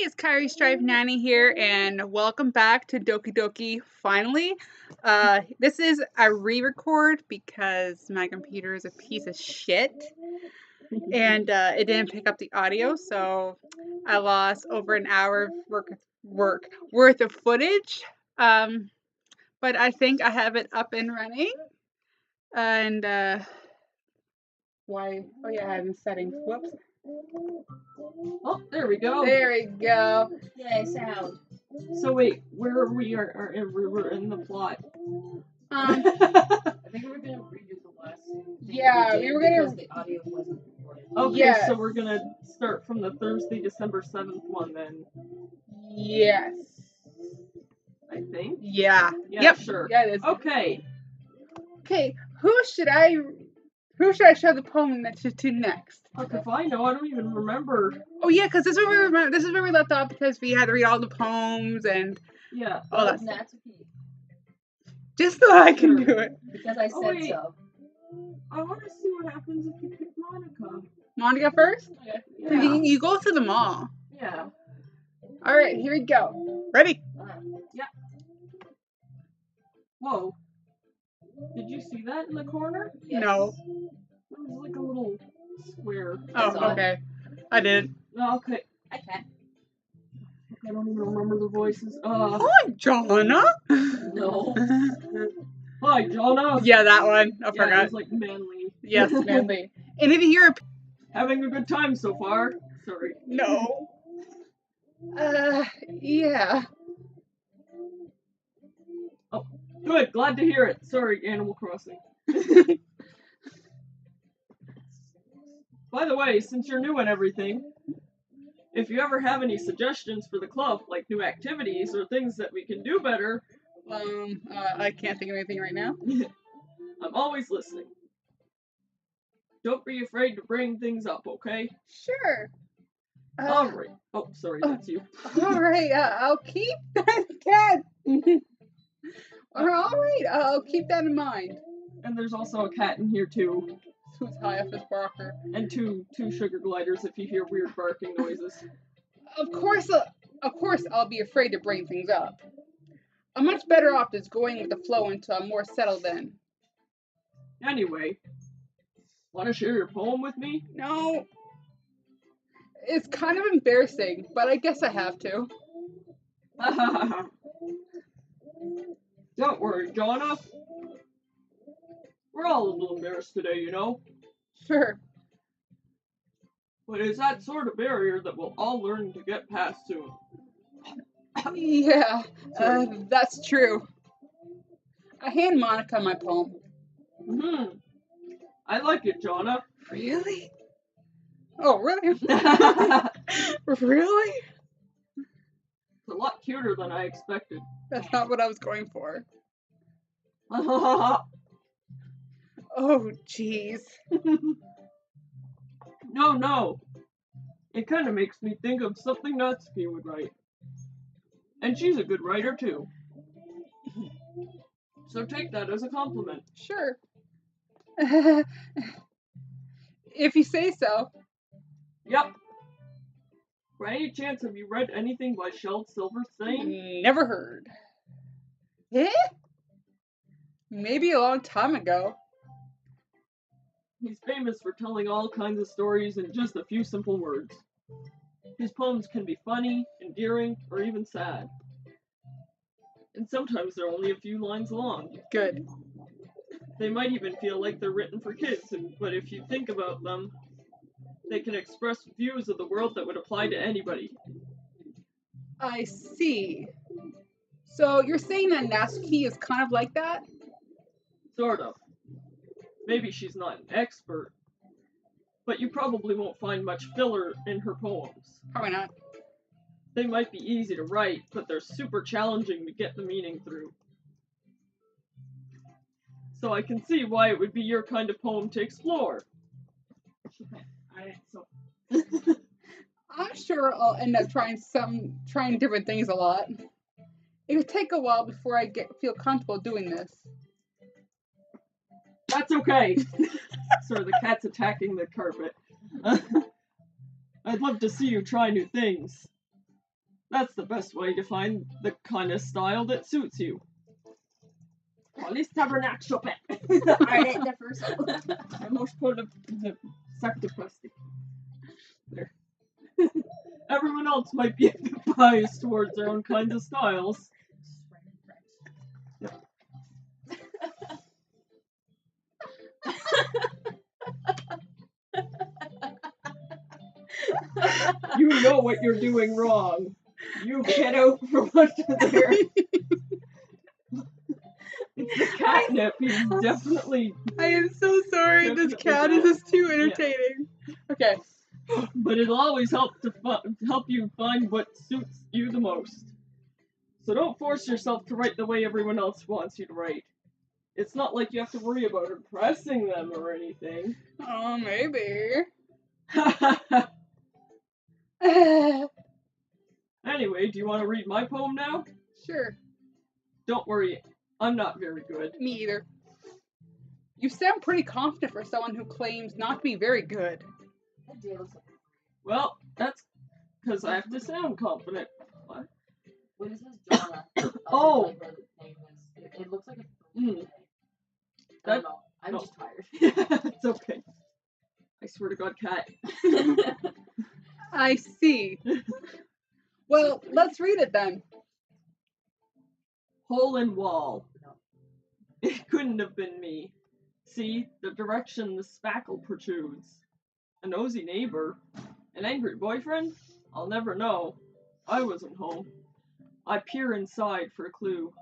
it's Kyrie Strife Nanny here, and welcome back to Doki Doki. Finally, this is a re-record because my computer is a piece of shit, and it didn't pick up the audio, so I lost over an hour of worth of footage. But I think I have it up and running, and why? Oh yeah, I have in settings. Whoops. Oh, there we go. There we go. Yay, sound. So wait, where we are we're in the plot. I think we're gonna redo the last thing Yeah, we were gonna. because the audio wasn't recorded. Okay, Yes. so we're gonna start from the Thursday, December 7th one then, Yes. I think. Yeah. Yeah, Yep. sure. Yeah, it is. Okay. Okay. Who should I show the poem to next? Look, if I know, I don't even remember. Oh yeah, because this is where we left off because we had to read all the poems and Yeah. all that stuff. That's okay. Just so I can do it. Because I said wait. so. I want to see what happens if you pick Monica. Monica first? Okay. Yeah. You go through them all. Yeah. All right, here we go. Ready? Whoa. Did you see that in the corner? Yes. No. It was like a little square. Oh, That's okay. I did. Okay. I can't. I don't even remember the voices. Hi, Jonna. No. Hi, Jonna. Yeah, that one. I Yeah, it forgot. was like manly. Yes, manly. And if you hear Having a good time so far. Sorry. no. Yeah. Oh, good. Glad to hear it. Sorry, Animal Crossing. By the way, since you're new and everything, if you ever have any suggestions for the club, like new activities or things that we can do better, I can't think of anything right now. I'm always listening. Don't be afraid to bring things up, okay? Sure. Alright. Oh, sorry, that's you. All right, I'll keep that cat. All right, I'll keep that in mind. And there's also a cat in here too. Who's high up his barker? And two sugar gliders if you hear weird barking noises. Of course, I'll be afraid to bring things up. I'm much better off just going with the flow until I'm more settled in. Anyway, want to share your poem with me? No, it's kind of embarrassing, but I guess I have to. Don't worry, Jonna. We're all a little embarrassed today, you know? Sure. But it's that sort of barrier that we'll all learn to get past soon. Yeah, that's true. I hand Monica my poem. I like it, Jonna. Really? Oh, really? It's Really? a lot cuter than I expected. That's not what I was going for. No, Oh, jeez. no. It kind of makes me think of something Natsuki would write. And she's a good writer, too. So take that as a compliment. Sure. If you say so. Yep. By any chance, have you read anything by Shel Silverstein? Never heard. Eh? Maybe a long time ago. He's famous for telling all kinds of stories in just a few simple words. His poems can be funny, endearing, or even sad. And sometimes they're only a few lines long. Good. They might even feel like they're written for kids, but if you think about them, they can express views of the world that would apply to anybody. I see. So you're saying that Natsuki is kind of like that? Sort of. Maybe she's not an expert, but you probably won't find much filler in her poems. Probably not. They might be easy to write, but they're super challenging to get the meaning through. So I can see why it would be your kind of poem to explore. I'm sure I'll end up trying different things a lot. It would take a while before I feel comfortable doing this. That's okay. Sorry, the cat's attacking the carpet. I'd love to see you try new things. That's the best way to find the kind of style that suits you. Police tabernacle. Alright, the first one. Most put the sack de plastic. There. Everyone else might be a bit biased towards their own kinds of styles. You know what you're doing wrong. You get out from under there. It's the catnip. He's definitely. I am so sorry. This Definitely cat is that. just too entertaining. Okay. But it'll always help you find what suits you the most. So don't force yourself to write the way everyone else wants you to write. It's not like you have to worry about impressing them or anything. Oh, maybe. Anyway, do you want to read my poem now? Sure. Don't worry, I'm not very good. Me either. You sound pretty confident for someone who claims not to be very good. Well, that's because I have to sound confident. What? What is this, Jonna? Oh. Like her name is. It looks like a. Mm. I don't know. I'm no. just tired. It's okay. I swear to God, cat. I see. Well, let's read it then. Hole in wall. It couldn't have been me. See, the direction the spackle protrudes. A nosy neighbor? An angry boyfriend? I'll never know. I wasn't home. I peer inside for a clue.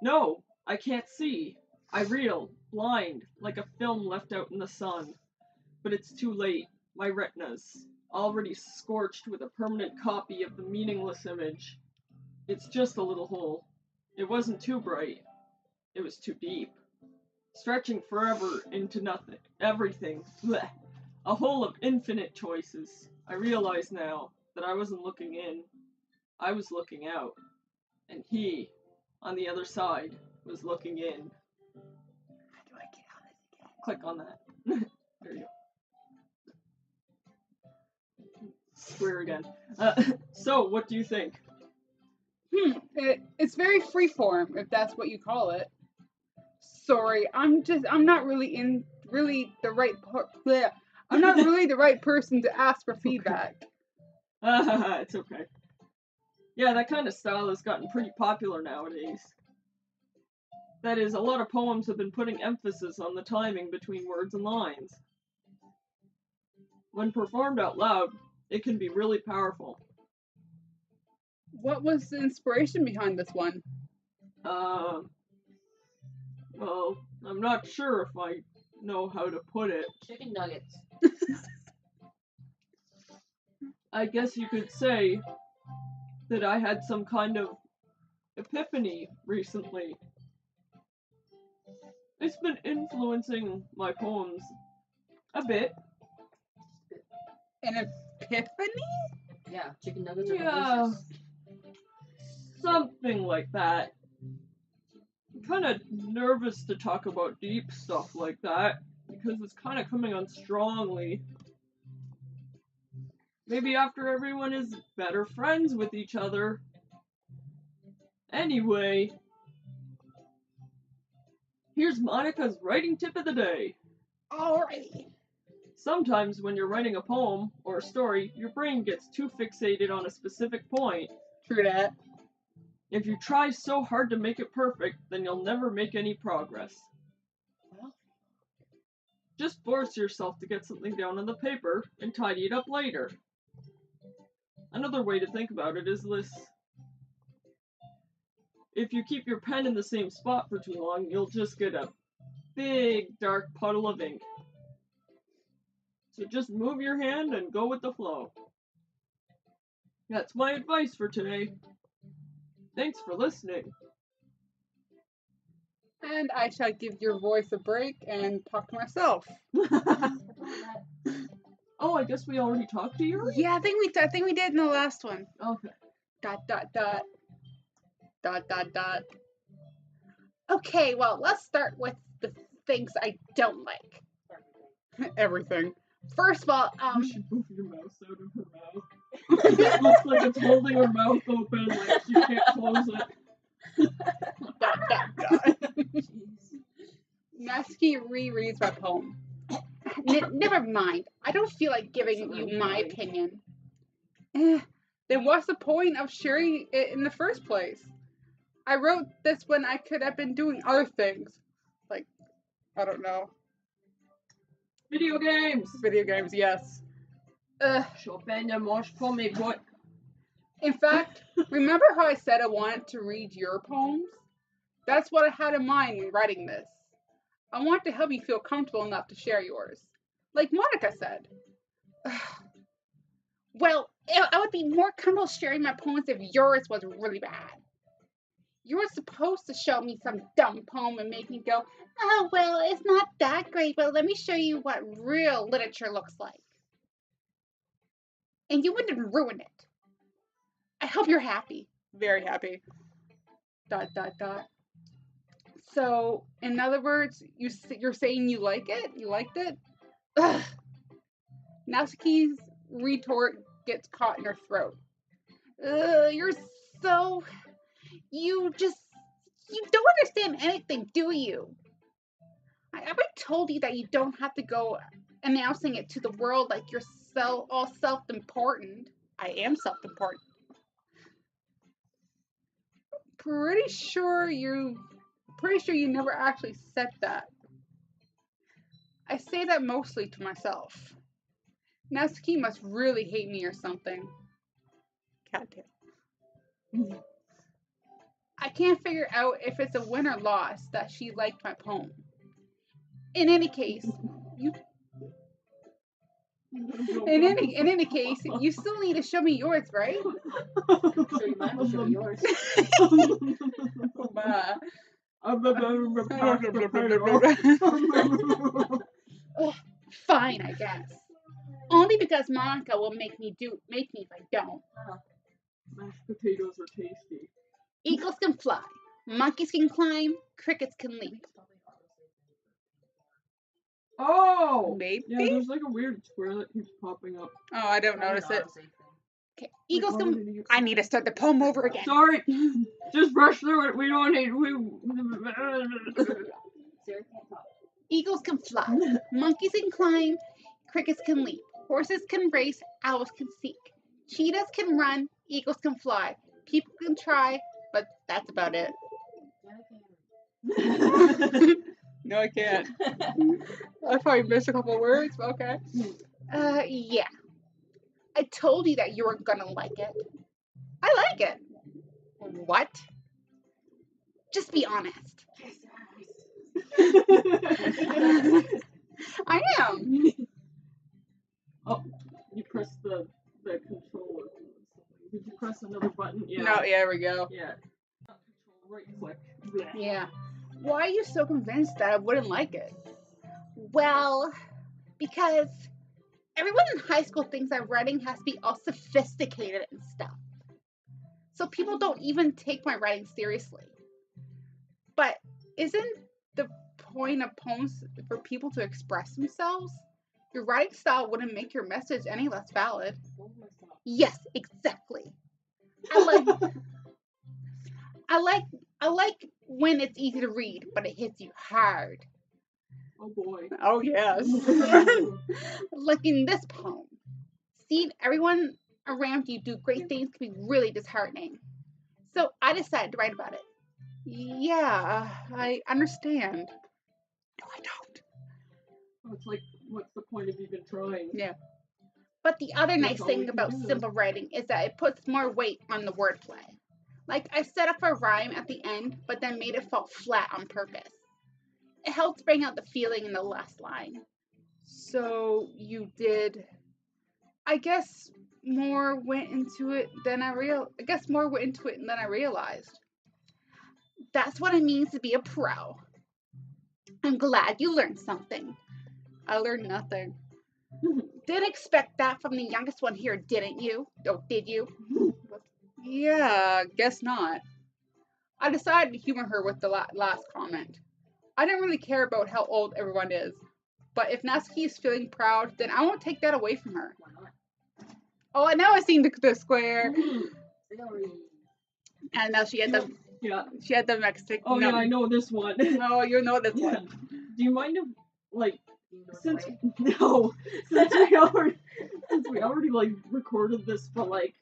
No, I can't see. I reel, blind, like a film left out in the sun. But it's too late. My retina's already scorched with a permanent copy of the meaningless image. It's just a little hole. It wasn't too bright. It was too deep. Stretching forever into nothing. Everything. Blech. A hole of infinite choices. I realize now that I wasn't looking in. I was looking out. And he, on the other side, was looking in. How do I get out of this again? Click on that. There you go. Square again. So, what do you think? It's very freeform, if that's what you call it. Sorry, I'm not really the right I'm not really the right person to ask for feedback. It's okay. Yeah, that kind of style has gotten pretty popular nowadays. That is, a lot of poems have been putting emphasis on the timing between words and lines. When performed out loud, it can be really powerful. What was the inspiration behind this one? Well, I'm not sure if I know how to put it. Chicken nuggets. I guess you could say that I had some kind of epiphany recently. It's been influencing my poems a bit. An epiphany? Yeah, chicken nuggets are Yeah, delicious. something like that. I'm kind of nervous to talk about deep stuff like that because it's kind of coming on strongly. Maybe after everyone is better friends with each other. Anyway, here's Monica's writing tip of the day. Alrighty. Sometimes when you're writing a poem or a story, your brain gets too fixated on a specific point. True that. If you try so hard to make it perfect, then you'll never make any progress. Well, Just force yourself to get something down on the paper and tidy it up later. Another way to think about it is this. If you keep your pen in the same spot for too long, you'll just get a big dark puddle of ink. So just move your hand and go with the flow. That's my advice for today. Thanks for listening. And I shall give your voice a break and talk to myself. Oh, I guess we already talked to you? Yeah, I think we did in the last one. Okay. ... Okay, well, let's start with the things I don't like. Everything. First of all, You should move your mouse out of her mouth. It looks like it's holding her mouth open, like she can't close it. Natsuki rereads my poem. Never mind. I don't feel like giving you my opinion. Then what's the point of sharing it in the first place? I wrote this when I could have been doing other things. Like, I don't know. Video games! Video games, yes. Chopin de Moche pour mes boys. In fact, remember how I said I wanted to read your poems? That's what I had in mind when writing this. I want to help you feel comfortable enough to share yours. Like Monica said. Well, I would be more comfortable sharing my poems if yours was really bad. You were supposed to show me some dumb poem and make me go, oh, well, it's not that great, but let me show you what real literature looks like. And you wouldn't ruin it. I hope you're happy. Very happy. ... So, in other words, you're saying you like it? You liked it? Ugh. Natsuki's retort gets caught in her throat. You're so... You don't understand anything, do you? I ever told you that you don't have to go announcing it to the world like you're all self-important. I am self-important. Pretty sure you never actually said that. I say that mostly to myself. Natsuki must really hate me or something. Cattail. I can't figure out if it's a win or loss that she liked my poem. In any case, you still need to show me yours, right? Show you mine, we'll show you yours. Fine, I guess. Only because Monica will make me if I don't. Mashed potatoes are tasty. Eagles can fly, monkeys can climb, crickets can leap. Oh! Maybe? Yeah, there's like a weird square that keeps popping up. Oh, I don't notice it. Okay, eagles can... I need to start the poem over again. Sorry! Just brush through it. We don't need... Eagles can fly, monkeys can climb, crickets can leap, horses can race, owls can seek, cheetahs can run, eagles can fly, people can try, but that's about it. No, I can't. I probably missed a couple words, but okay. Yeah. I told you that you were gonna like it. I like it. What? Just be honest. I am. Oh, you pressed the controller. Did you press another button? Yeah. No, yeah, there we go. Yeah. Right click. Yeah. Why are you so convinced that I wouldn't like it? Well, because everyone in high school thinks that writing has to be all sophisticated and stuff. So people don't even take my writing seriously. But isn't the point of poems for people to express themselves? Your writing style wouldn't make your message any less valid. Yes, exactly. I like when it's easy to read, but it hits you hard. Oh boy. Oh yes. Like in this poem. Seeing everyone around you do great things can be really disheartening. So I decided to write about it. Yeah, I understand. No, I don't. Oh, it's like, what's the point of even trying? Yeah. But the other That's nice all we thing can about do. simple writing is that it puts more weight on the wordplay. Like I set up a rhyme at the end, but then made it fall flat on purpose. It helps bring out the feeling in the last line. So you did. I guess more went into it than I realized. That's what it means to be a pro. I'm glad you learned something. I learned nothing. Didn't expect that from the youngest one here, didn't you? Oh, did you? Yeah, guess not. I decided to humor her with the last comment. I didn't really care about how old everyone is. But if Natsuki is feeling proud, then I won't take that away from her. Oh, and now I seen the square. Celery. And now she had the Yeah. Mexican. Oh yeah, I know this one. Oh, you know this Yeah. one. Do you mind if, like, You know since the way. no, since we already like recorded this, but like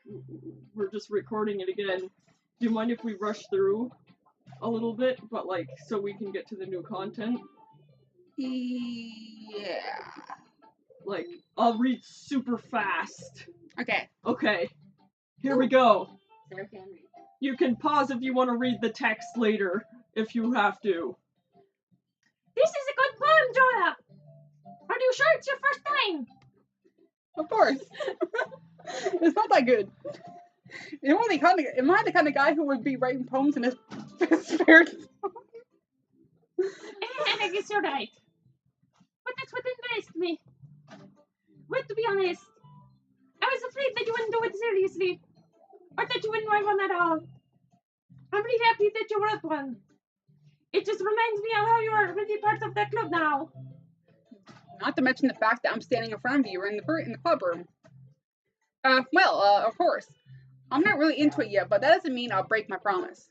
we're just recording it again. Do you mind if we rush through a little bit, but like so we can get to the new content? Yeah. Like, I'll read super fast. Okay. Okay, here we go. Sarah can read. You can pause if you want to read the text later, if you have to. This is a good poem, Jonah. Are you sure it's your first time? Of course. It's not that good. Am I the kind of guy who would be writing poems in his spare time? And I guess you're right. But that's what impressed me. Well, to be honest, I was afraid that you wouldn't do it seriously. Or that you wouldn't write one at all. I'm really happy that you wrote one. It just reminds me of how you are really part of that club now. Not to mention the fact that I'm standing in front of you in the club room. Of course. I'm not really into it yet, but that doesn't mean I'll break my promise.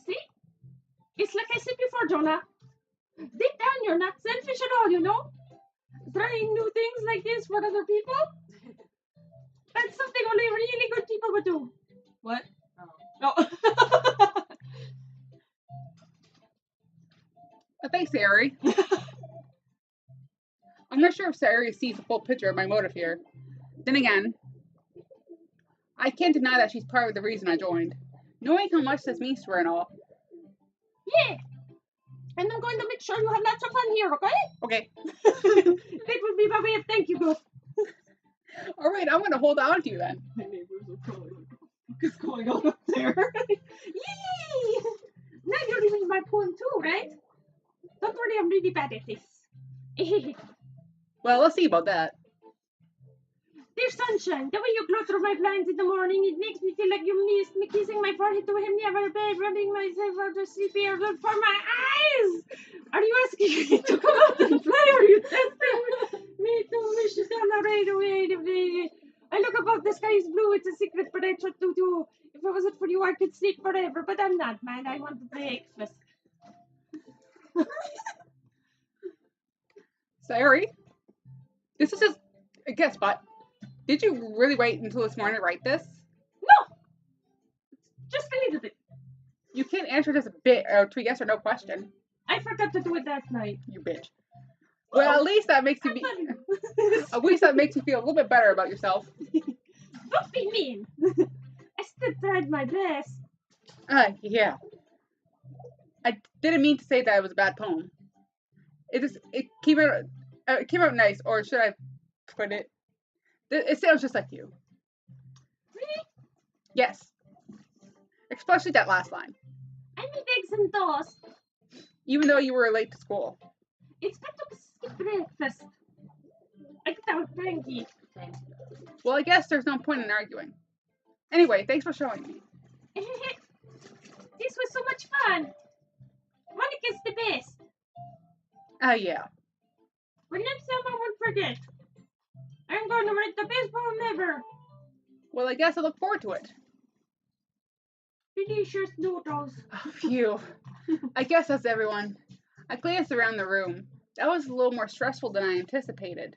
See? It's like I said before, Jonah. Deep down, you're not selfish at all, you know? Trying new things like this for other people? That's something only really good people would do. What? Oh. Oh. Thanks, Ari. I'm not sure if Ari sees the full picture of my motive here. Then again, I can't deny that she's part of the reason I joined. Knowing how much this means to her and all. Yeah. And I'm going to make sure you have lots of fun here, okay? Okay. That would be my way of thank you, girl. Alright, I'm gonna hold on to you then. My neighbors are probably like, what the fuck is going on up there? Yay! Now you're reading my poem too, right? Don't worry, I'm really bad at this. Well, let's see about that. Dear sunshine, the way you glow through my blinds in the morning, it makes me feel like you missed me kissing my forehead to him never, babe, rubbing myself out of sleepy air good for my eyes. Are you asking me to come out and fly, or are you testing me to wish it on the right away? I look above, the sky is blue, it's a secret, but I try to do. If it wasn't for you, I could sleep forever, but I'm not, man. I want breakfast. Ari, this is just a guess spot. Did you really wait until this morning to write this? No! Just a little bit. You can't answer this to a yes or no question. I forgot to do it last night. You bitch. Well, at least that makes you feel a little bit better about yourself. Don't be mean. I still tried my best. Yeah. I didn't mean to say that it was a bad poem. It came out nice, or should I put it? It sounds just like you. Really? Yes. Especially that last line. I need eggs and toast. Even though you were late to school. It's got to skip breakfast. I get out cranky. Well, I guess there's no point in arguing. Anyway, thanks for showing me. This was so much fun. Monica's the best. Yeah. Well, next time I won't forget. I'm going to write the best poem ever. Well, I guess I look forward to it. Delicious noodles. Oh, phew. I guess that's everyone. I glanced around the room. That was a little more stressful than I anticipated.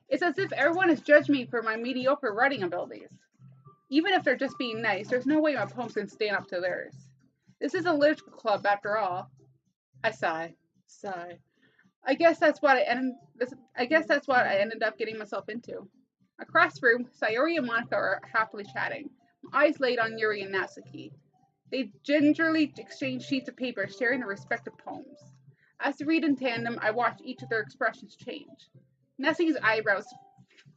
It's as if everyone has judged me for my mediocre writing abilities. Even if they're just being nice, there's no way my poems can stand up to theirs. This is a literature club after all. I sigh. I guess that's what I ended up getting myself into. Across the room, Sayori and Monica are happily chatting, my eyes laid on Yuri and Natsuki. They gingerly exchange sheets of paper, sharing their respective poems. As they read in tandem, I watch each of their expressions change. Natsuki's eyebrows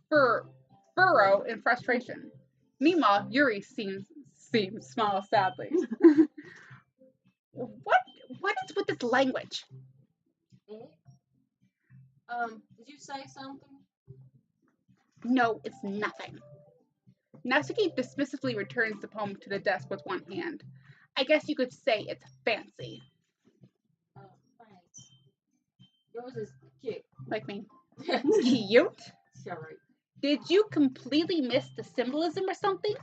furrow in frustration. Meanwhile, Yuri seems smile sadly. What is with this language? Did you say something? No, it's nothing. Natsuki dismissively returns the poem to the desk with one hand. I guess you could say it's fancy. Thanks. Yours is cute. Like me. Cute? Sorry. Did you completely miss the symbolism or something?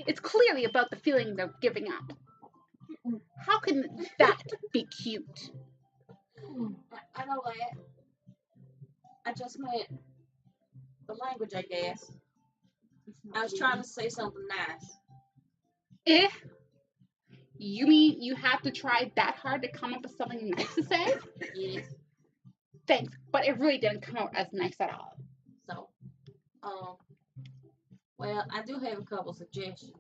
It's clearly about the feeling of giving up. How can that be cute? I know that. I just meant the language, I guess. I was trying to say something nice. Eh? You mean you have to try that hard to come up with something nice to say? Yes. Thanks, but it really didn't come out as nice at all. So, well, I do have a couple suggestions.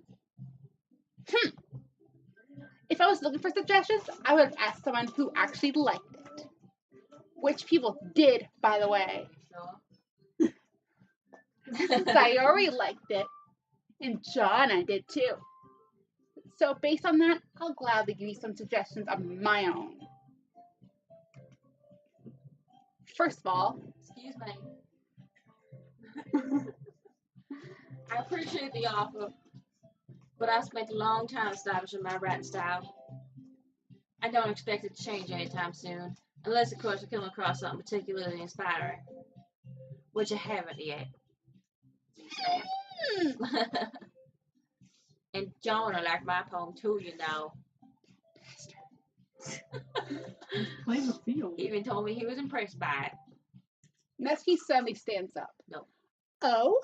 If I was looking for suggestions, I would have asked someone who actually liked it. Which people did, by the way. Sure. Sayori liked it, and Jonna did too. So based on that, I'll gladly give you some suggestions of my own. First of all, Excuse me. I appreciate the offer, but I spent a long time establishing my writing style. I don't expect it to change anytime soon, unless, of course, I come across something particularly inspiring, which I haven't yet. And Jonah liked my poem too, you know. Playing the field. He even told me he was impressed by it. Nesky suddenly stands up. No. Oh?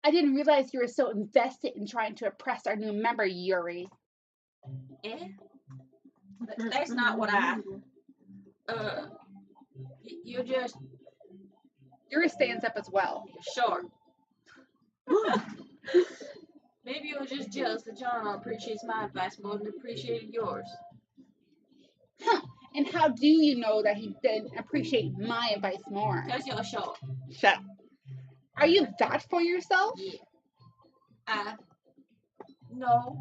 I didn't realize you were so invested in trying to impress our new member, Yuri. Eh? That's not what I... You're just... Yuri stands up as well. Sure. Maybe you were just jealous that John appreciates my advice more than appreciated yours. Huh. And how do you know that he didn't appreciate my advice more? Because you're short. Shut up. Are you that for yourself? Yeah. No.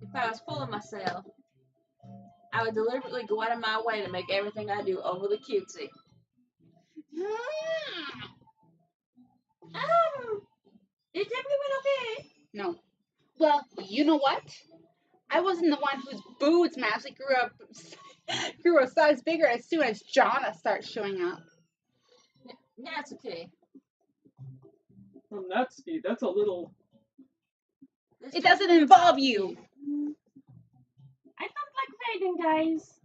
If I was full of myself, I would deliberately go out of my way to make everything I do overly cutesy. Is everyone okay? No. Well, you know what? I wasn't the one whose boobs magically grew a size bigger as soon as Jonna started showing up. That's okay. From Natsuki, that's a little... It doesn't involve you. I don't like fighting, guys.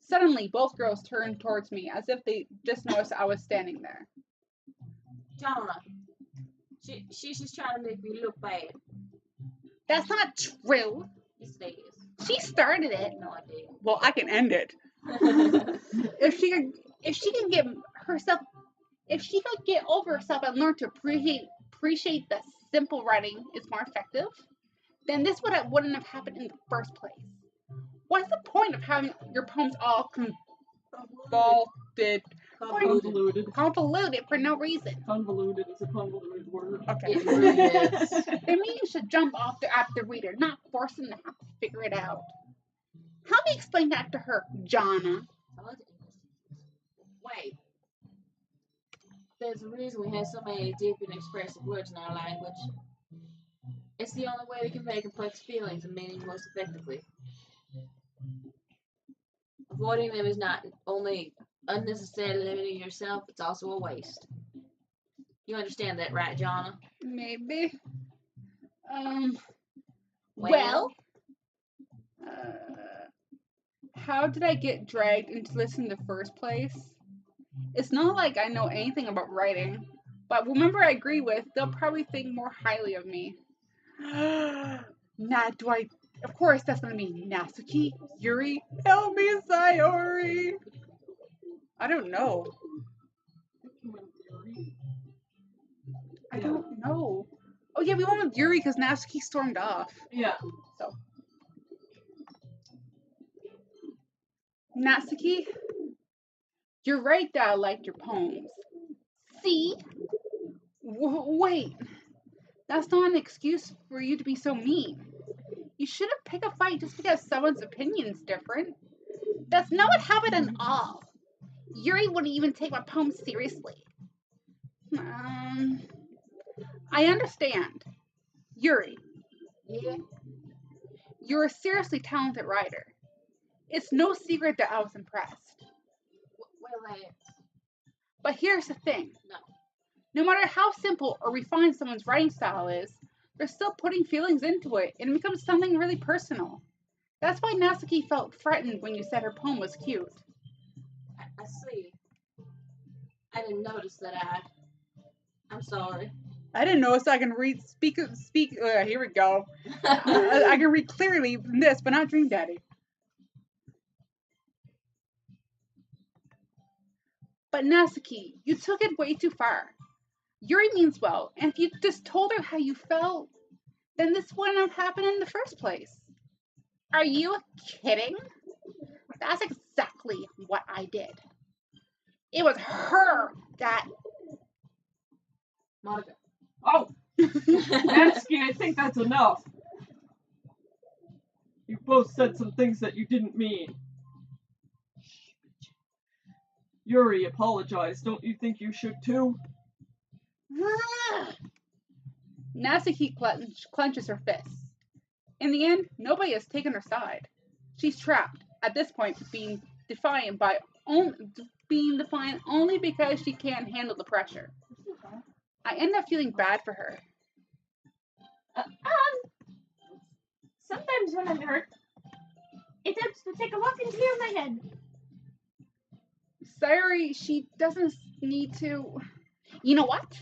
Suddenly, both girls turned towards me as if they just noticed I was standing there. Jonah, she's just trying to make me look bad. That's not true. Yes, it is. She started it. No, I did. Well, I can end it. If she could get over herself and learn to appreciate the simple writing is more effective, then this wouldn't have happened in the first place. What's the point of having your poems all convoluted for no reason? Convoluted is a convoluted word. Okay. It really is. The meaning should jump off at the reader, not force them to have to figure it out. Help me explain that to her, Jonna. Wait. There's a reason we have so many deep and expressive words in our language. It's the only way to convey complex feelings and meaning most effectively. Avoiding them is not only unnecessarily limiting yourself, it's also a waste. You understand that, right, Jonna? Maybe. How did I get dragged into this in the first place? It's not like I know anything about writing, but whomever I agree with, they'll probably think more highly of me. Of course, that's gonna be Natsuki, Yuri, help me, Sayori. I don't know. I don't know. Oh yeah, we went with Yuri because Natsuki stormed off. Yeah. So. Natsuki, you're right that I liked your poems. See? Wait. That's not an excuse for you to be so mean. You shouldn't pick a fight just because someone's opinion's different. That's not what happened at all. Yuri wouldn't even take my poems seriously. I understand. Yuri. Yeah? You're a seriously talented writer. It's no secret that I was impressed. Well, But here's the thing. No. No matter how simple or refined someone's writing style is, they're still putting feelings into it, and it becomes something really personal. That's why Natsuki felt threatened when you said her poem was cute. I see. I didn't notice that. I'm sorry. I didn't know, so I can speak. Here we go. I can read clearly from this, but not Dream Daddy. But Natsuki, you took it way too far. Yuri means well, and if you just told her how you felt, then this wouldn't have happened in the first place. Are you kidding? That's exactly what I did. It was her that... Monica. Oh! Natsuki, I think that's enough. You both said some things that you didn't mean. Yuri, apologize. Don't you think you should too? Natsuki clenches her fists. In the end, nobody has taken her side. She's trapped, at this point, being defiant only because she can't handle the pressure. I end up feeling bad for her. Sometimes when I'm hurt, it helps to take a walk and clear my head. Sayuri, she doesn't need to... You know what?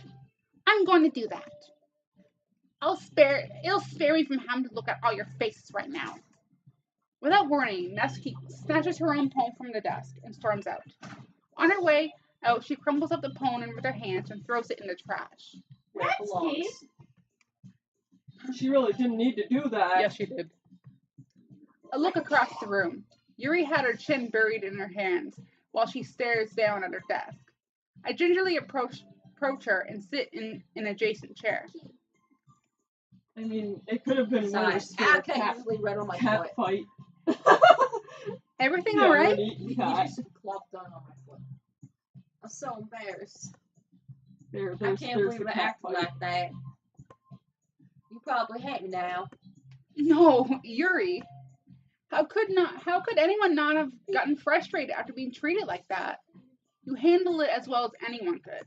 I'm going to do that. It'll spare me from having to look at all your faces right now. Without warning, Natsuki snatches her own poem from the desk and storms out. On her way out, she crumbles up the poem with her hands and throws it in the trash. Natsuki? She really didn't need to do that. Yes, she did. A look across the room. Yuri had her chin buried in her hands while she stares down at her desk. I gingerly approach her and sit in an adjacent chair. I mean, it could have been worse. I can't usually read on my cat foot. fight. Everything all right? You just clocked on my foot. I'm so embarrassed. I can't believe I acted like that. You probably hate me now. No, Yuri. How could anyone not have gotten frustrated after being treated like that? You handle it as well as anyone could.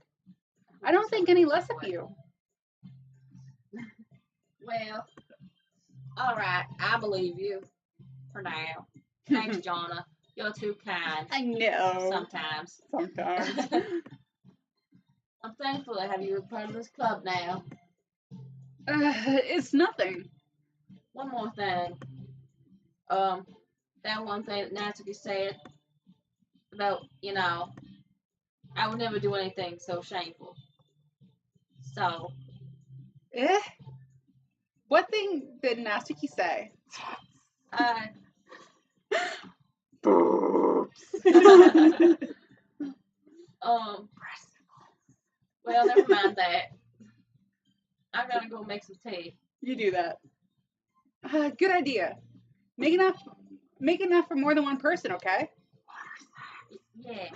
I don't think any less of you. Well, alright, I believe you. For now. Thanks, Jonna. You're too kind. I know. Sometimes. Sometimes. I'm thankful to have you as part of this club now. It's nothing. One more thing. That one thing that Natsuki said about, I would never do anything so shameful. So. What thing did Natsuki say? Boobs. Well, never mind that. I gotta go make some tea. You do that. Good idea. Make enough for more than one person, okay? Yeah.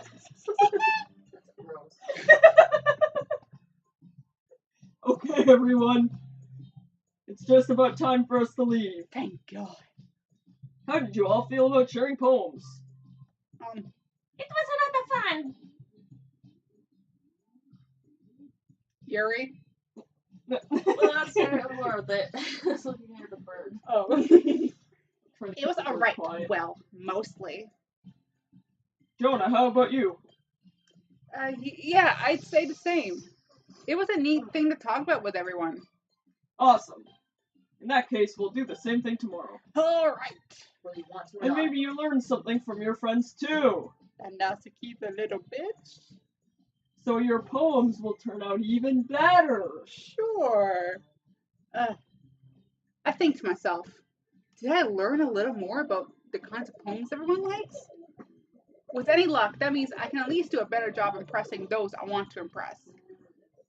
Okay, everyone. It's just about time for us to leave. Thank God. How did you all feel about sharing poems? It was a lot of fun. Yuri? Well, that's worth it. Just looking at the bird. Oh. It was alright. Well, mostly. Jonah, how about you? Yeah, I'd say the same. It was a neat thing to talk about with everyone. Awesome. In that case, we'll do the same thing tomorrow. Alright. And maybe you learned something from your friends too. And Natsuki the little bitch? So your poems will turn out even better. Sure. I think to myself, did I learn a little more about the kinds of poems everyone likes? With any luck, that means I can at least do a better job impressing those I want to impress.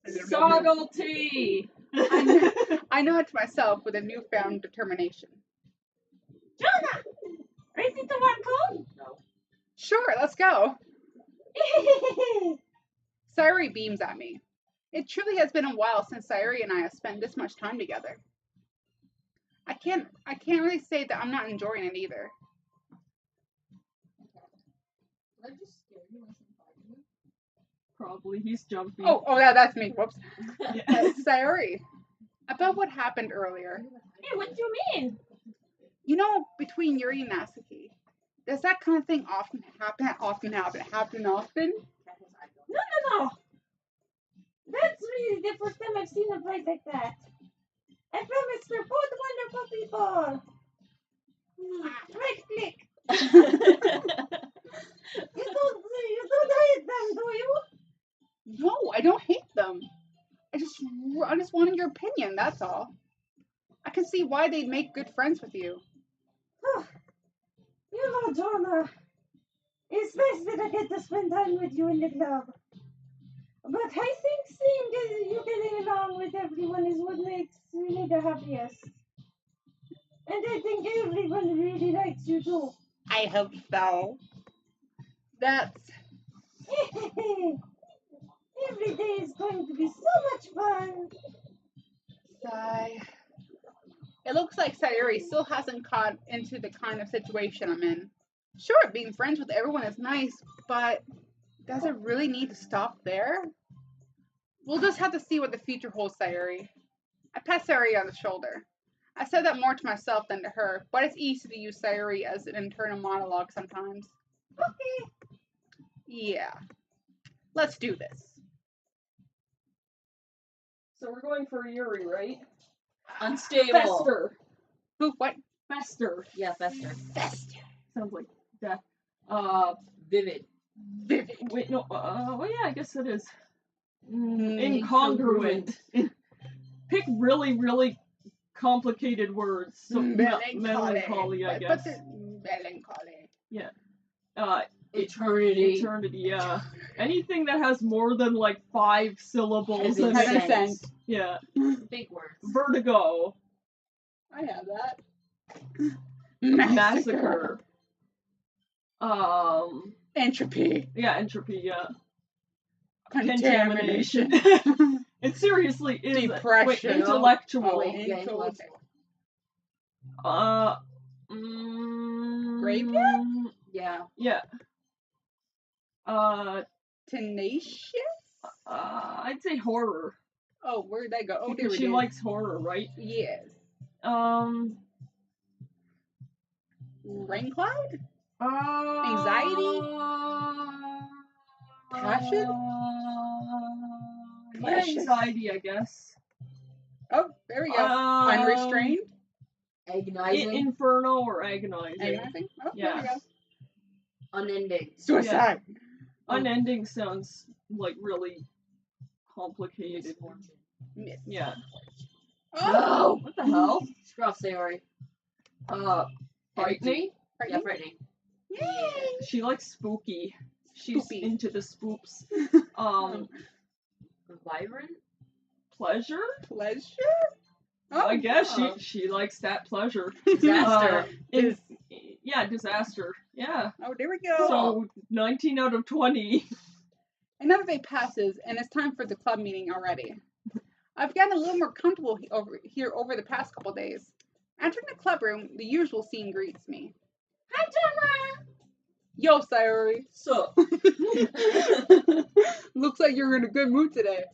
Subtlety! I know it to myself with a newfound determination. Jonah! Ready to one poem? No. Sure, let's go. Sayuri beams at me. It truly has been a while since Sayuri and I have spent this much time together. I can't really say that I'm not enjoying it either. Did I just scare you? Probably. He's jumpy. Oh, yeah, that's me. Whoops. Yeah. Sayori, about what happened earlier. Hey, what do you mean? You know, between Yuri and Natsuki, does that kind of thing often happen? Often? No. That's really the first time I've seen a fight like that. I promise we're both wonderful people. Right click. You don't hate them, do you? No, I don't hate them. I just wanted your opinion, that's all. I can see why they'd make good friends with you. You know, Jonah, it's nice that I get to spend time with you in the club. But I think seeing you getting along with everyone is what makes me the happiest. And I think everyone really likes you too. I hope so. That's... Every day is going to be so much fun. Sigh. It looks like Sayuri still hasn't caught into the kind of situation I'm in. Sure, being friends with everyone is nice, but does it really need to stop there? We'll just have to see what the future holds, Sayuri. I pat Sayuri on the shoulder. I said that more to myself than to her, but it's easy to use Sayuri as an internal monologue sometimes. Okay. Yeah. Let's do this. So we're going for Yuri, right? Unstable. Fester. Who? What? Fester. Yeah, Fester. Fester. Sounds like death. Vivid. Vivid. Wait, no. Well, yeah, I guess it is. Incongruent. Incongruent. Pick really, really complicated words. So melancholy, I guess. But melancholy. Yeah. Eternity. Eternity, yeah. Anything that has more than like 5 syllables. Heaven in Heaven it. sent. sent. Yeah. Big words. Vertigo. I have that. Massacre. Entropy. Yeah, entropy, yeah. Contamination. It seriously is. Depression. Wait, intellectual. Oh, Yeah, intellectual. Graveyard? Yeah. Yeah. Tenacious? I'd say horror. Oh, where'd that go? Oh, there Because we she go. likes horror, right? Yes. Rain cloud? Anxiety? Passion? Yeah, Precious. anxiety, I guess. Oh, there we go. Unrestrained? Agonizing. Inferno or agonizing. Agonizing? Oh, there we Yeah. go. Unending. Suicide. Unending sounds like really complicated. Misfortune. Miss. Yeah. Oh! What the hell? Scruff theory. Frightening? Yeah, frightening. Yay! She likes spooky. She's Spoopy. into the spoops. Vibrant. Pleasure? Pleasure? Oh, I guess yeah. she likes that pleasure. Disaster. Yeah, disaster. Yeah. Oh, there we go. So 19 out of 20. Another day passes, and it's time for the club meeting already. I've gotten a little more comfortable over the past couple days. Entering the club room, the usual scene greets me. Hi, Jonah. Yo, Sayuri. So. Looks like you're in a good mood today.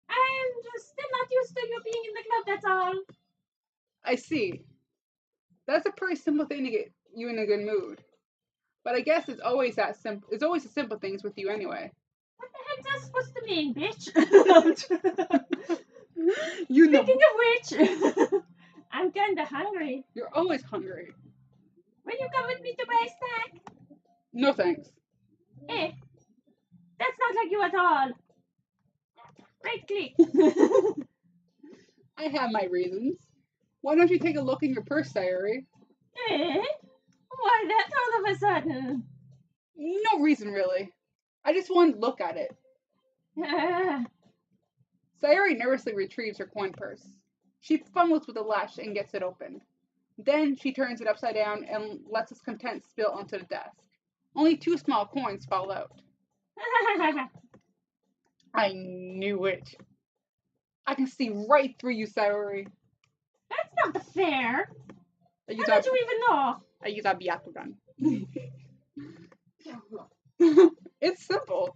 I'm just still not used to you being in the club, that's all. I see. That's a pretty simple thing to get you in a good mood. But I guess it's always that simple. It's always the simple things with you anyway. What the heck's that supposed to mean, bitch? You know, Speaking of which, I'm kinda hungry. you're always hungry. Will you come with me to buy a snack? No thanks. Eh, that's not like you at all. Right click. I have my reasons. Why don't you take a look in your purse, Sayuri? Eh? Why that all of a sudden? No reason, really. I just wanted to look at it. Sayuri nervously retrieves her coin purse. She fumbles with the latch and gets it opened. Then she turns it upside down and lets its contents spill onto the desk. Only 2 small coins fall out. I knew it. I can see right through you, Sayuri. That's not fair. I How did you even know? use a Byakugan. It's simple.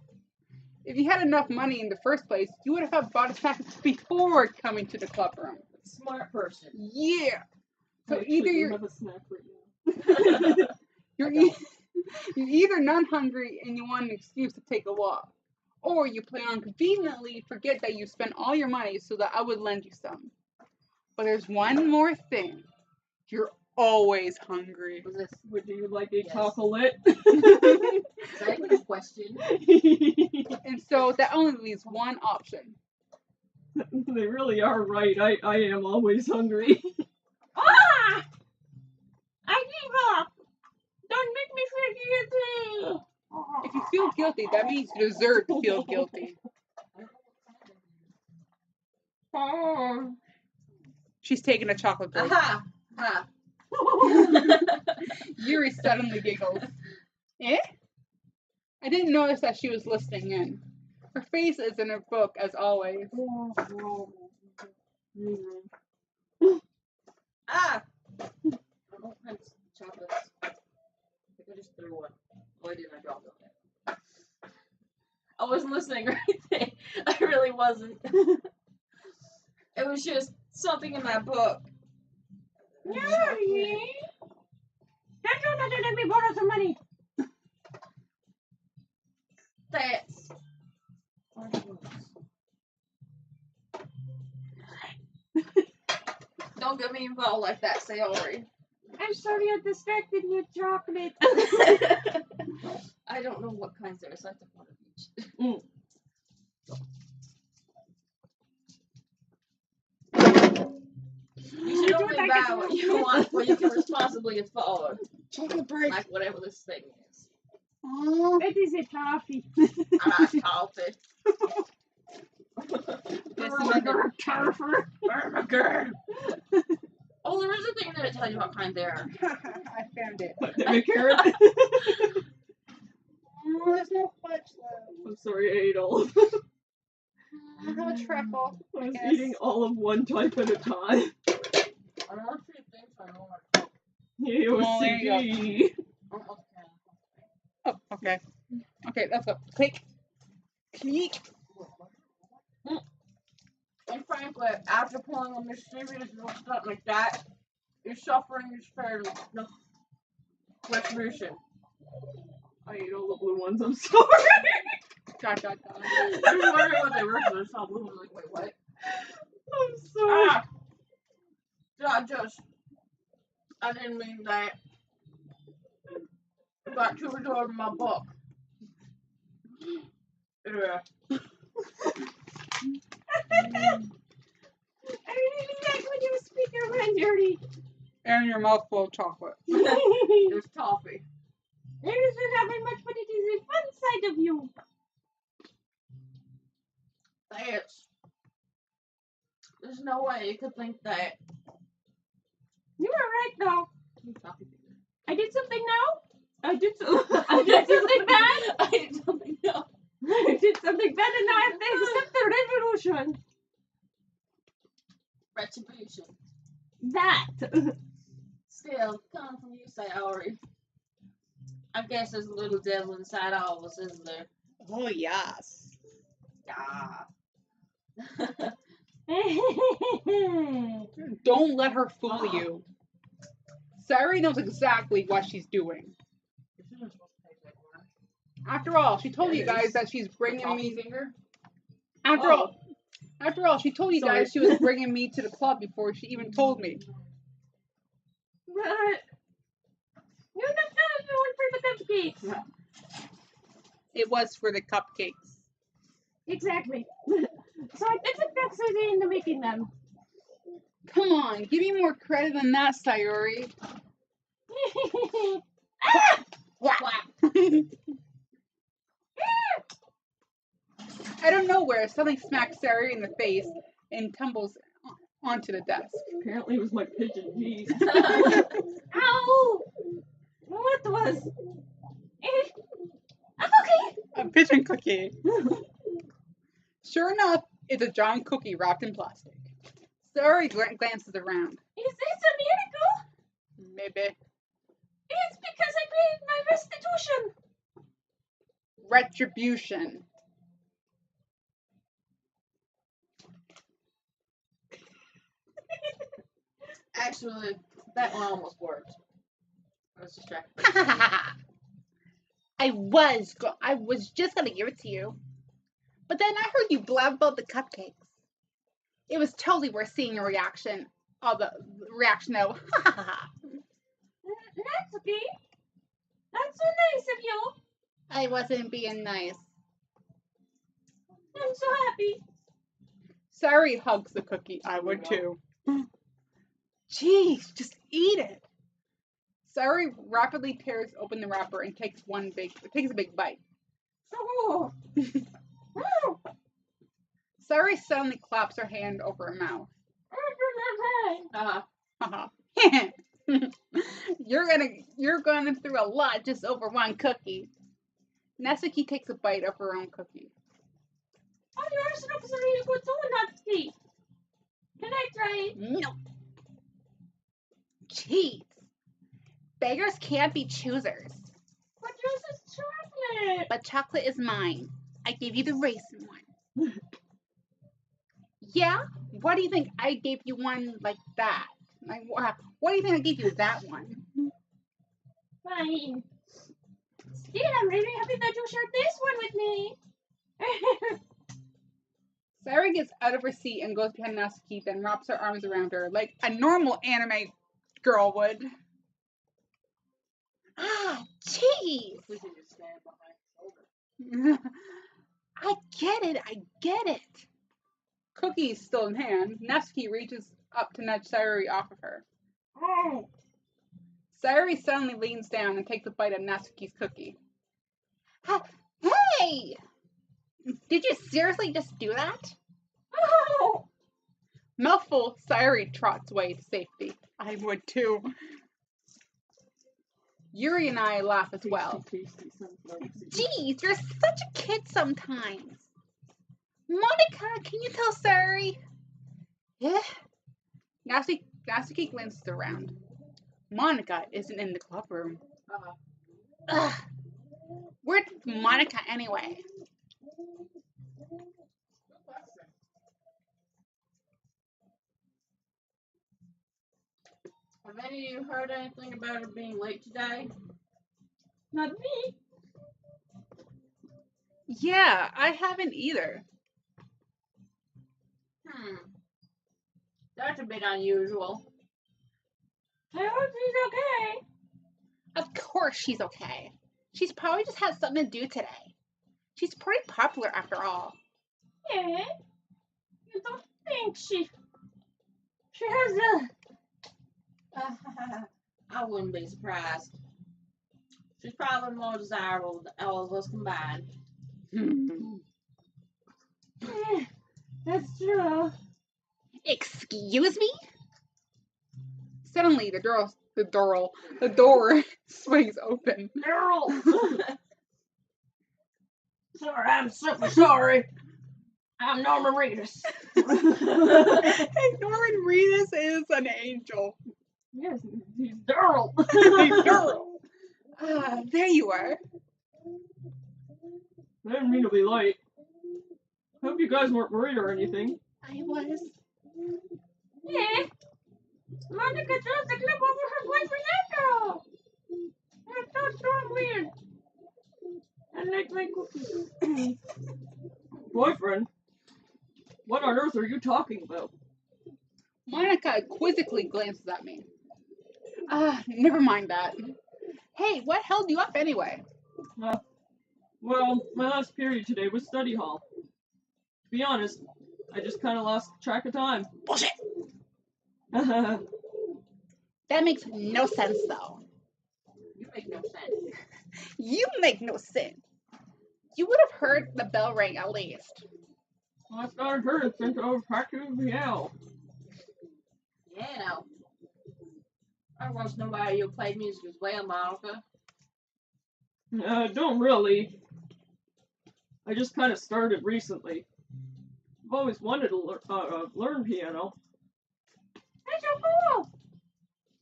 If you had enough money in the first place, you would have bought a snack before coming to the club room. Smart person. Yeah. So I either actually do you're have a snack right now. you're, e- you're either not hungry and you want an excuse to take a walk, or you plan on conveniently forget that you spent all your money so that I would lend you some. But there's one more thing. You're always hungry. Was this Would you like a Yes. chocolate? exactly a question? And so that only leaves one option. They really are right. I am always hungry. Ah! I give up. Don't make me feel guilty. If you feel guilty, that means you deserve to feel guilty. Oh. She's taking a chocolate break. Aha! Ha! Yuri suddenly giggles. Eh? I didn't notice that she was listening in. Her face is in her book, as always. Ah! I don't have chocolates. I think I just threw one. Oh, I didn't. I dropped it. I wasn't listening or anything. I really wasn't. It was just something in my book. Yuri! Don't you not let me borrow some money? That's. Don't get me involved like that, Sayori. I'm sorry I distracted with chocolate. I don't know what kinds there is. I took one of each. You should only buy what you want, what you can responsibly afford. Chocolate break. Like whatever this thing is. Aww. It is a toffee. I like coffee. Oh, there is a thing that tells you what kind they are. I found it. Damn carrot. Oh, there's no fudge though. I'm sorry, I ate all of I have a truffle. I was Yes. eating all of one type at a time. I don't want to think I know what. It was Oh, there you go. CG. Oh, okay. Okay, let's go. Click. Click. And frankly, after pulling a mysterious stuff like that, your suffering is fairly no retribution. I ate all the blue ones, I'm sorry. Dot, dot, dot. I was wondering what they were, so I saw blue and I was like, wait, what? I'm sorry. Ah! I didn't mean that. I got too absorbed in my book. Yeah. I really like when you speak your mind dirty. And your mouth full of chocolate. There's toffee. There isn't having much, but it is a fun side of you. There's no way you could think that. You were right, though. I did something now? I did something bad? I did something else. I did something bad and now I have to accept the revolution. Retribution. That. Still, coming from you, Sayori. I guess there's a little devil inside all of us, isn't there? Oh, yes. Yeah. Don't let her fool you. Sari knows exactly what she's doing. After all, she told you guys that she's bringing me. After all, she told you guys she was bringing me to the club before she even told me. But you don't know if you went for the cupcakes. It was for the cupcakes. Exactly. So I took some backstory into making them. Come on, give me more credit than that, Sayori. Out of nowhere, something smacks Sayori in the face and tumbles onto the desk. Apparently it was my pigeon. Jeez. Ow! What was? Okay. A pigeon cookie. Sure enough, it's a giant cookie wrapped in plastic. Sayori glances around. Is this a miracle? Maybe. It's because I paid my restitution. Retribution. Actually, that one almost worked. I was distracted. I was just gonna give it to you. But then I heard you blab about the cupcakes. It was totally worth seeing your reaction. Oh, the reaction though. Natsuki, that's so nice of you. I wasn't being nice. I'm so happy. Sari hugs the cookie. I would too. Jeez, just eat it. Sari rapidly tears open the wrapper and takes a big bite. Oh. Oh. Sari suddenly claps her hand over her mouth. You're going through a lot just over one cookie. Natsuki takes a bite of her own cookie. Oh, yours looks really good too, Natsuki. Can I try it? No. Jeez. Beggars can't be choosers. But yours is chocolate. But chocolate is mine. I gave you the raisin one. Yeah? Why do you think I gave you one like that? Like, why do you think I gave you that one? Fine. Still, I'm really happy that you shared this one with me. Sari gets out of her seat and goes behind Natsuki, then wraps her arms around her like a normal anime girl would. Ah, jeez. We can just stand behind the shoulder. I get it. Cookie still in hand. Natsuki reaches up to nudge Sari off of her. Oh. Sari suddenly leans down and takes a bite of Natsuki's cookie. Hey! Did you seriously just do that? Oh. Mouthful, Sari trots away to safety. I would too. Yuri and I laugh as well. Tasty sunflower seeds. Geez, you're such a kid sometimes. Monica, can you tell Sari? Yeah. Natsuki glances around. Monica isn't in the club room. Ugh. Where's Monica anyway? Have any of you heard anything about her being late today? Not me. Yeah, I haven't either. That's a bit unusual. I hope she's okay. Of course she's okay. She's probably just had something to do today. She's pretty popular after all. Yeah. You don't think she has a... I wouldn't be surprised. She's probably more desirable than all of us combined. Yeah, that's true. Excuse me? Suddenly, the door swings open. Daryl! Sorry, I'm super sorry. I'm Norman Reedus. Hey, Norman Reedus is an angel. Yes, he's Daryl. Hey, Daryl. There you are. I didn't mean to be late. Hope you guys weren't worried or anything. I was. Yeah. Monica throws the clip over her boyfriend Echo. That's so weird. I like my cookies. Boyfriend? What on earth are you talking about? Monica quizzically glances at me. Never mind that. Hey, what held you up anyway? Well, my last period today was study hall. To be honest, I just kind of lost track of time. Bullshit. Well, That makes no sense, though. You make no sense. You make no sense. You would have heard the bell ring at least. I started heard since I was practicing the L. Yeah. I was nobody who played music as well, Monica. Don't really. I just kind of started recently. I've always wanted to learn piano. That's so cool.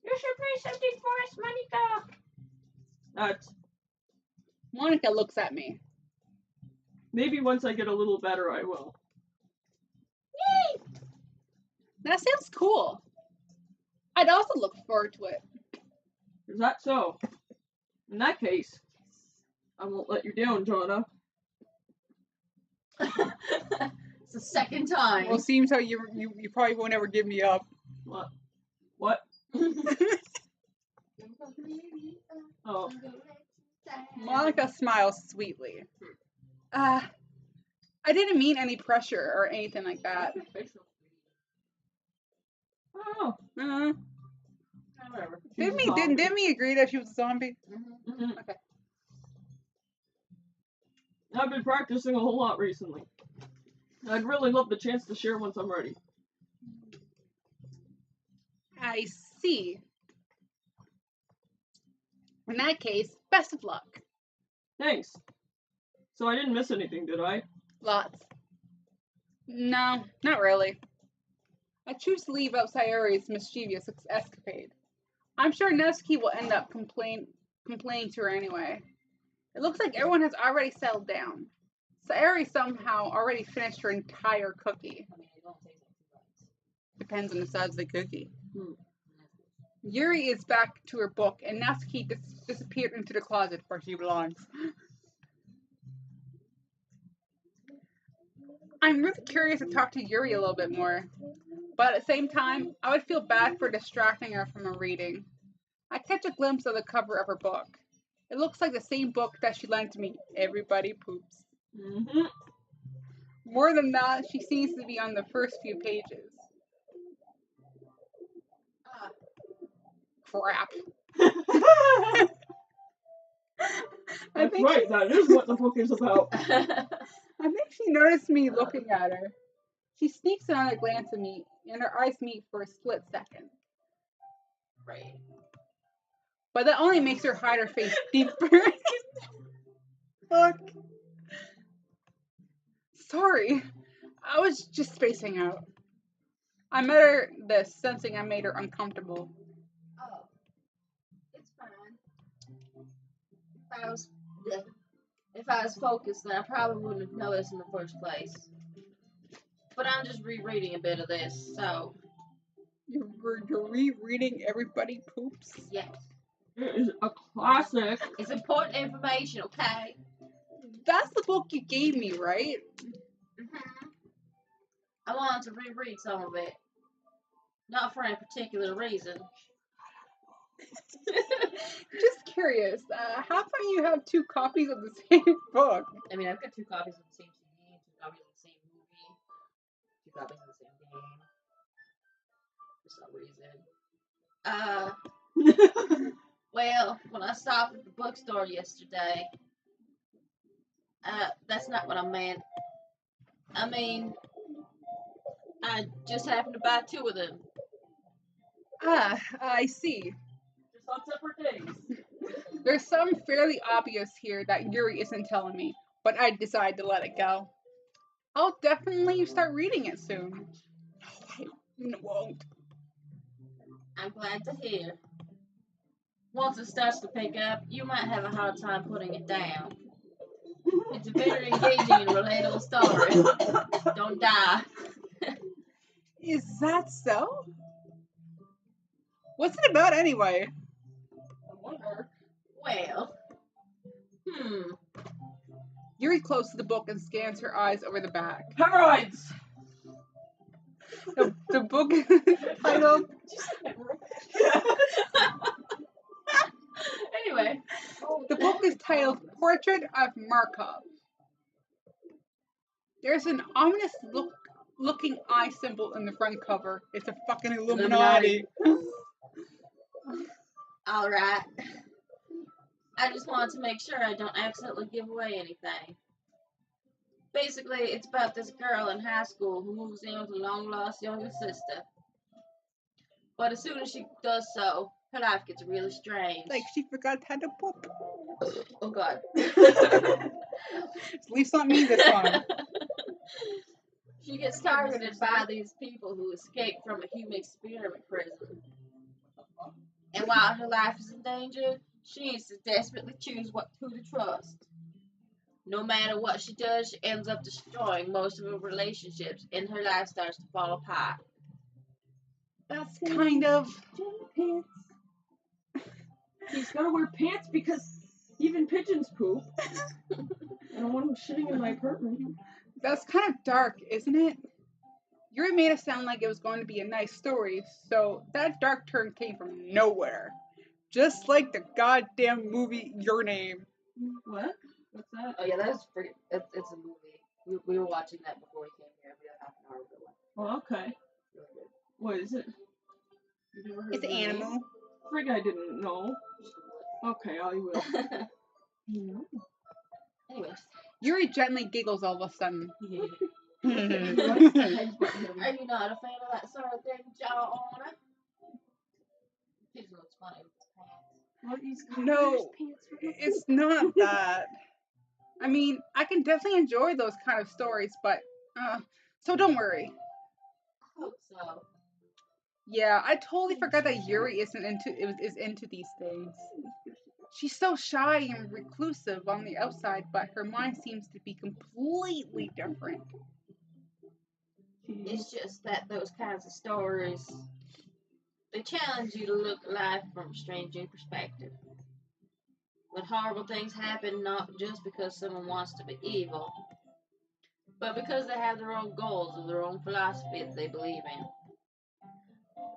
You should play something for us, Monica. That's Monica looks at me. Maybe once I get a little better, I will. That sounds cool. I'd also look forward to it. Is that so? In that case, I won't let you down, Jonah. It's the second time. Well, seems how you probably won't ever give me up. What? What? Oh. Monica smiles sweetly. I didn't mean any pressure or anything like that. Oh. Whatever. Didn't we agree that she was a zombie? Mm-hmm. Okay. I've been practicing a whole lot recently. I'd really love the chance to share once I'm ready. I see. In that case, best of luck. Thanks. So I didn't miss anything, did I? Lots. No, not really. I choose to leave out Sayori's mischievous escapade. I'm sure Nevsky will end up complaining to her anyway. It looks like everyone has already settled down. Sayori somehow already finished her entire cookie. Depends on the size of the cookie. Yuri is back to her book, and Nevsky disappeared into the closet where she belongs. I'm really curious to talk to Yuri a little bit more, but at the same time, I would feel bad for distracting her from her reading. I catch a glimpse of the cover of her book. It looks like the same book that she lent me, Everybody Poops. Mm-hmm. More than that, she seems to be on the first few pages. Crap. That's right, that is what the book is about. I think she noticed me looking at her. She sneaks another glance at me, and her eyes meet for a split second. Right. But that only makes her hide her face deeper. Fuck. Sorry. I was just spacing out. I met her this, sensing I made her uncomfortable. Oh. It's fine. If I was focused, then I probably wouldn't have noticed in the first place. But I'm just rereading a bit of this, so. You're rereading Everybody Poops? Yes. It is a classic. It's important information, okay? That's the book you gave me, right? Mm-hmm. I wanted to reread some of it. Not for any particular reason. Just curious, how come you have two copies of the same book? I mean, I've got 2 copies of the same CD, 2 copies of the same movie, 2 copies of the same game. For some reason. Well, when I stopped at the bookstore yesterday, that's not what I meant. I mean, I just happened to buy 2 of them. I see. Just on separate days. There's some fairly obvious here that Yuri isn't telling me, but I decided to let it go. I'll definitely start reading it soon. No, I won't. I'm glad to hear. Once it starts to pick up, you might have a hard time putting it down. It's a very engaging and relatable story. Don't die. Is that so? What's it about anyway? I wonder. Well, Yuri closes the book and scans her eyes over the back. Hemorrhoids! The book is titled... Anyway. The book is titled Portrait of Markov. There's an ominous looking eye symbol in the front cover. It's a fucking Illuminati. Alright. I just wanted to make sure I don't accidentally give away anything. Basically, it's about this girl in high school who moves in with a long-lost younger sister. But as soon as she does so, her life gets really strange. Like she forgot how to poop. Oh god. At least not me this time. She gets targeted by these people who escaped from a human experiment prison. And while her life is in danger, she needs to desperately choose who to trust. No matter what she does, she ends up destroying most of her relationships, and her life starts to fall apart. That's kind of. Pants. He's gotta wear pants because even pigeons poop. I don't want him shitting in my apartment. That's kind of dark, isn't it? Yuri made it sound like it was going to be a nice story, so that dark turn came from nowhere. Just like the goddamn movie Your Name. What? What's that? Oh yeah, that is pretty. It's a movie. We were watching that before we came here. We had half an hour ago. Oh, okay. Really good. What is it? You've never heard It's of an it? animal. Frig, I didn't know. Just Google Okay, I will. it. No. Anyways, Yuri gently giggles all of a sudden. are you not a fan of that sort of thing, John? Pigeon looks funny with his pants. What is No, it's not that. I mean, I can definitely enjoy those kind of stories, but so don't worry. Hope so. Yeah, I totally forgot that Yuri is into these things. She's so shy and reclusive on the outside, but her mind seems to be completely different. It's just that those kinds of stories, they challenge you to look at life from a strange new perspective. When horrible things happen, not just because someone wants to be evil, but because they have their own goals or their own philosophy that they believe in.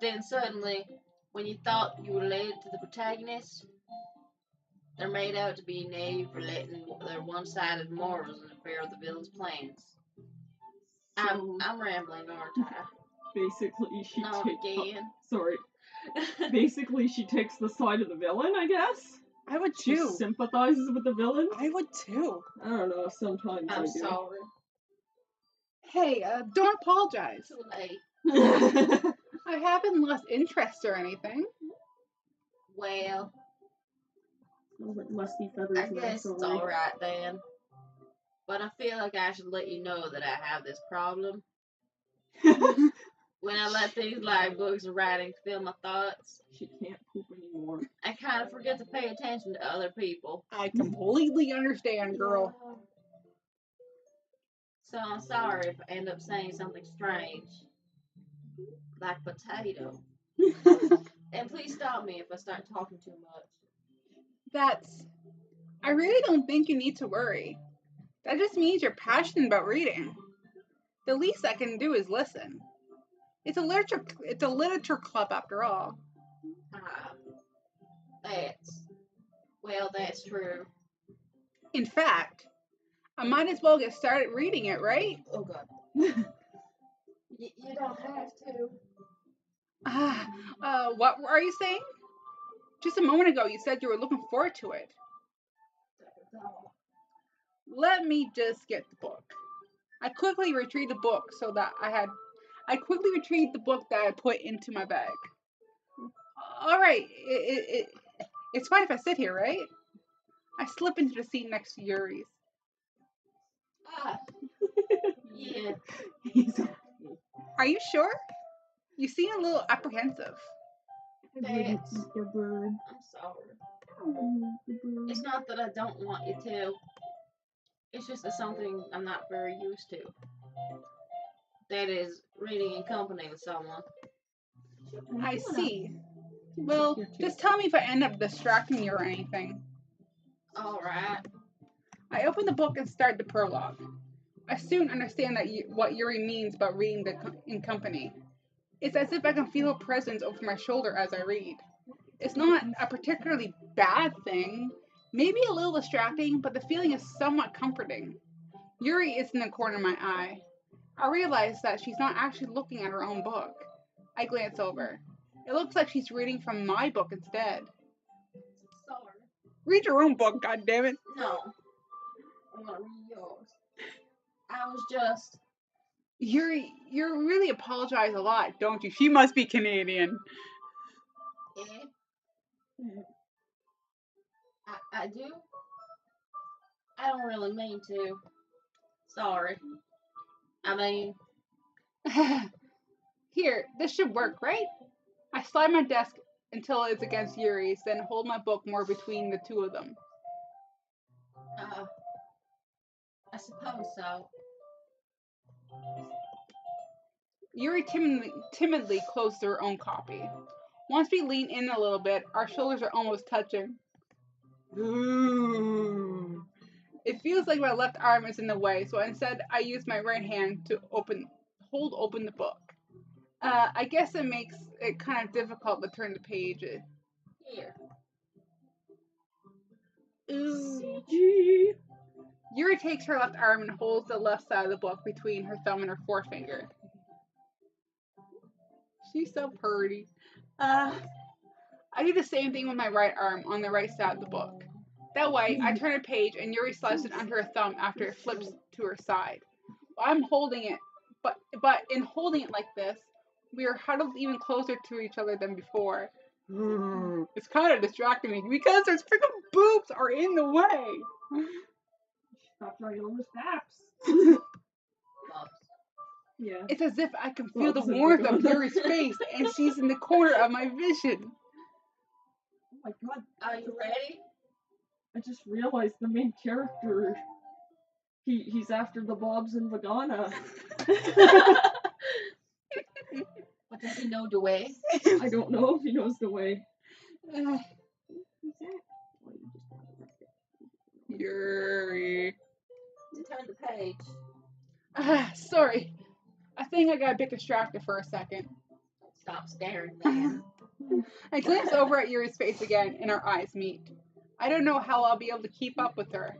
Then suddenly, when you thought you related to the protagonist, they're made out to be naive for letting their one-sided morals interfere with the villain's plans. So I'm rambling, aren't I? basically, she Not takes. again. Sorry. Basically, she takes the side of the villain, I guess. I would She too. sympathizes with the villain. I would too. I don't know. Sometimes I I'm do. sorry. Hey, don't apologize. Too late. I haven't lost interest or anything. Well, Smells like musty feathers. I guess it's alright then. But I feel like I should let you know that I have this problem. When I let things like books and writing fill my thoughts, She can't poop anymore. I kind of forget to pay attention to other people. I completely understand, girl. So I'm sorry if I end up saying something strange. Like potato. And please stop me if I start talking too much. I really don't think you need to worry. That just means you're passionate about reading. The least I can do is listen. It's a literature club after all. Ah, that's true. In fact, I might as well get started reading it, right? Oh god. You don't have to. What are you saying? Just a moment ago you said you were looking forward to it. Let me just get the book. I quickly retrieved the book that I put into my bag. All right, it's fine if I sit here, right? I slip into the seat next to Yuri's. Ah, yeah. Are you sure? You seem a little apprehensive. That's, The bird. I'm sorry. The bird. It's not that I don't want you to. It's just that something I'm not very used to. That is, reading in company with someone. I see. Well, just tell me if I end up distracting you or anything. Alright. I open the book and start the prologue. I soon understand what Yuri means about reading in company. It's as if I can feel her presence over my shoulder as I read. It's not a particularly bad thing, maybe a little distracting, but the feeling is somewhat comforting. Yuri is in the corner of my eye. I realize that she's not actually looking at her own book. I glance over. It looks like she's reading from my book instead. Sorry. Read your own book, goddammit. No. I want to read yours. I was just. Yuri, you really apologize a lot, don't you? She must be Canadian. I do? I don't really mean to. Sorry. I mean, Here, this should work, right? I slide my desk until it's against Yuri's, then hold my book more between the two of them. I suppose so. Yuri timidly closed her own copy. Once we lean in a little bit, our shoulders are almost touching. Ooh. It feels like my left arm is in the way, so instead I use my right hand to hold open the book. I guess it makes it kind of difficult to turn the page. Here. Ooh. CG. Yuri takes her left arm and holds the left side of the book between her thumb and her forefinger. She's so pretty. I do the same thing with my right arm on the right side of the book. That way, I turn a page and Yuri slides it under her thumb after it flips to her side. I'm holding it, but in holding it like this, we are huddled even closer to each other than before. It's kind of distracting me because there's freaking boobs are in the way. Stop drawing on the snaps. Bubs. Yeah. It's as if I can feel the Bubs and warmth of vagina. Yuri's face, and she's in the corner of my vision. Oh my god. Are you ready? I just realized the main character. He's after the Bobs and Vagana. But does he know the way? I don't know if he knows the way. Yuri. To turn the page. Sorry. I think I got a bit distracted for a second. Stop staring, man. I glance over at Yuri's face again, and our eyes meet. I don't know how I'll be able to keep up with her.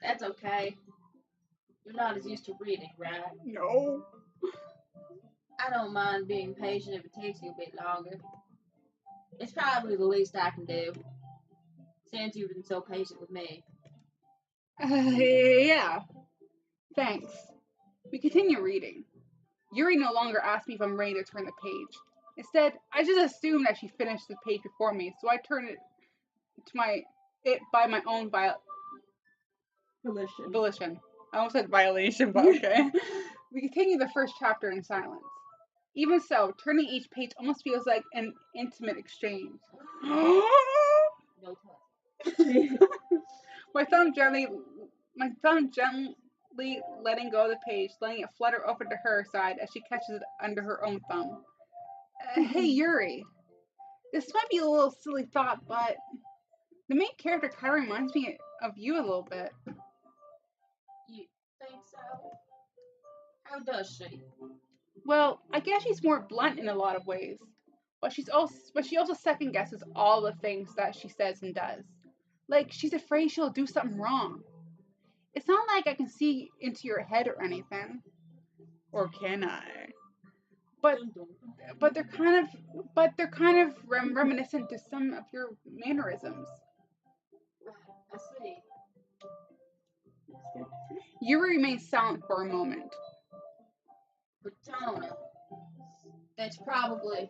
That's okay. You're not as used to reading, right? No. I don't mind being patient if it takes you a bit longer. It's probably the least I can do, since you've been so patient with me. Yeah. Thanks. We continue reading. Yuri no longer asks me if I'm ready to turn the page. Instead, I just assume that she finished the page before me, so I turn it by my own volition. I almost said violation, but okay. We continue the first chapter in silence. Even so, turning each page almost feels like an intimate exchange. No touch. My thumb gently letting go of the page, letting it flutter over to her side as she catches it under her own thumb. Hey, Yuri. This might be a little silly thought, but the main character kind of reminds me of you a little bit. You think so? How does she? Well, I guess she's more blunt in a lot of ways, but she also second guesses all the things that she says and does. Like she's afraid she'll do something wrong. It's not like I can see into your head or anything, or can I? But they're kind of reminiscent to some of your mannerisms. I see. Yuri remains silent for a moment. Patona. That's probably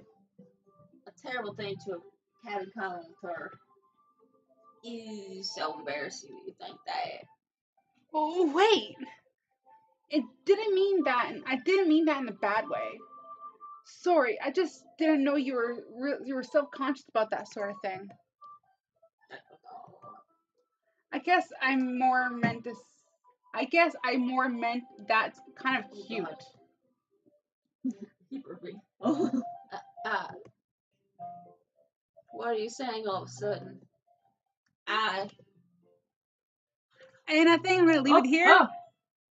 a terrible thing to have had in common with her. Ew, so embarrassing you think that. Oh wait, I didn't mean that in a bad way. Sorry, I just didn't know you were self-conscious about that sort of thing. I guess I more meant that's kind of cute. What are you saying all of a sudden? And I think I'm gonna leave it here.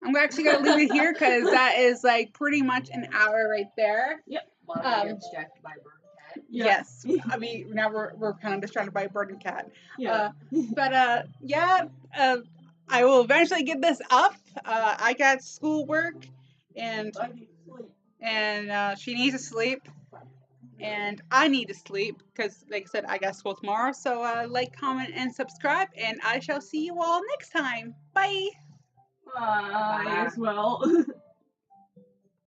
I'm actually gonna leave it here because that is like pretty much an hour right there. Yep. Distracted by a bird and cat. Yeah. Yes. I mean now we're kind of distracted by a bird and cat. Yeah. I will eventually get this up. I got schoolwork and I need to sleep. she needs to sleep. And I need to sleep because, like I said, I got school tomorrow. So like, comment, and subscribe, and I shall see you all next time. Bye. Bye as well.